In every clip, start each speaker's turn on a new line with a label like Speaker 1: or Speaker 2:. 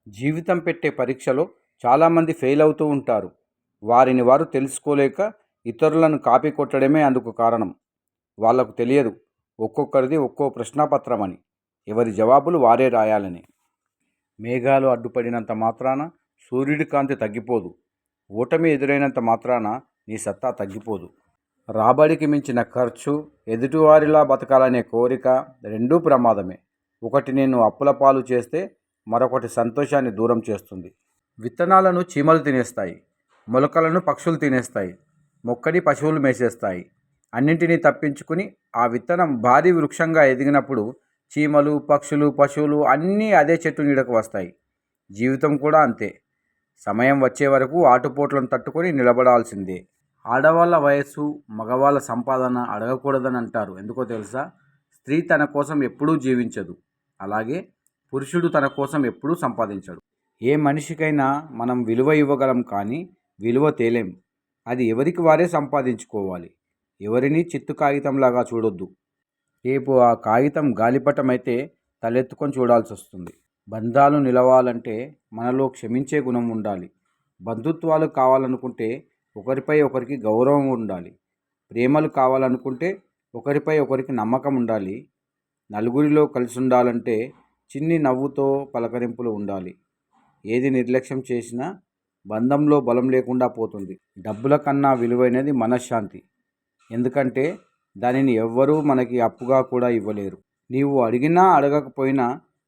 Speaker 1: జీవితం పెట్టే పరీక్షలో చాలామంది ఫెయిల్ అవుతూ ఉంటారు. వారిని వారు తెలుసుకోలేక ఇతరులను కాపీ కొట్టడమే అందుకు కారణం. వాళ్ళకు తెలియదు ఒక్కొక్కరిది ఒక్కో ప్రశ్నాపత్రమని, ఎవరి జవాబులు వారే రాయాలని. మేఘాలు అడ్డుపడినంత మాత్రాన సూర్యుడి కాంతి తగ్గిపోదు. ఓటమి ఎదురైనంత మాత్రాన నీ సత్తా తగ్గిపోదు. రాబడికి మించిన ఖర్చు, ఎదుటివారిలా బతకాలనే కోరిక రెండూ ప్రమాదమే. ఒకటి నిన్ను అప్పుల పాలు చేస్తే మరొకటి సంతోషాన్ని దూరం చేస్తుంది. విత్తనాలను చీమలు తినేస్తాయి, మొలకలను పక్షులు తినేస్తాయి, మొక్కని పశువులు మేసేస్తాయి. అన్నింటినీ తప్పించుకుని ఆ విత్తనం భారీ వృక్షంగా ఎదిగినప్పుడు చీమలు, పక్షులు, పశువులు అన్నీ అదే చెట్టు నీడకు వస్తాయి. జీవితం కూడా అంతే. సమయం వచ్చే వరకు ఆటుపోట్లను తట్టుకొని నిలబడాల్సిందే. ఆడవాళ్ళ వయస్సు, మగవాళ్ళ సంపాదన అడగకూడదని అంటారు. ఎందుకో తెలుసా? స్త్రీ తన కోసం ఎప్పుడూ జీవించదు, అలాగే పురుషుడు తన కోసం ఎప్పుడూ సంపాదించడు. ఏ మనిషికైనా మనం విలువ ఇవ్వగలం, కానీ విలువ తేలేం. అది ఎవరికి వారే సంపాదించుకోవాలి. ఎవరిని చిత్తు కాగితంలాగా చూడొద్దు. రేపు ఆ కాగితం గాలిపటమైతే తలెత్తుకొని చూడాల్సి వస్తుంది. బంధాలు నిలవాలంటే మనలో క్షమించే గుణం ఉండాలి. బంధుత్వాలు కావాలనుకుంటే ఒకరిపై ఒకరికి గౌరవం ఉండాలి. ప్రేమలు కావాలనుకుంటే ఒకరిపై ఒకరికి నమ్మకం ఉండాలి. నలుగురిలో కలిసి ఉండాలంటే చిన్ని నవ్వుతో పలకరింపులు ఉండాలి. ఏది నిర్లక్ష్యం చేసినా బంధంలో బలం లేకుండా పోతుంది. డబ్బుల కన్నా విలువైనది మనశ్శాంతి. ఎందుకంటే దానిని ఎవ్వరూ మనకి అప్పుగా కూడా ఇవ్వలేరు. నీవు అడిగినా అడగకపోయినా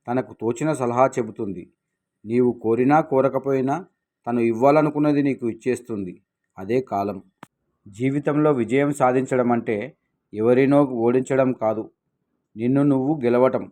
Speaker 1: తనకు తోచిన సలహా చెబుతుంది. నీవు కోరినా కోరకపోయినా తను ఇవ్వాలనుకున్నది నీకు ఇచ్చేస్తుంది. అదే కాలం. జీవితంలో విజయం సాధించడం అంటే ఎవరినో ఓడించడం కాదు, నిన్ను నువ్వు గెలవటం.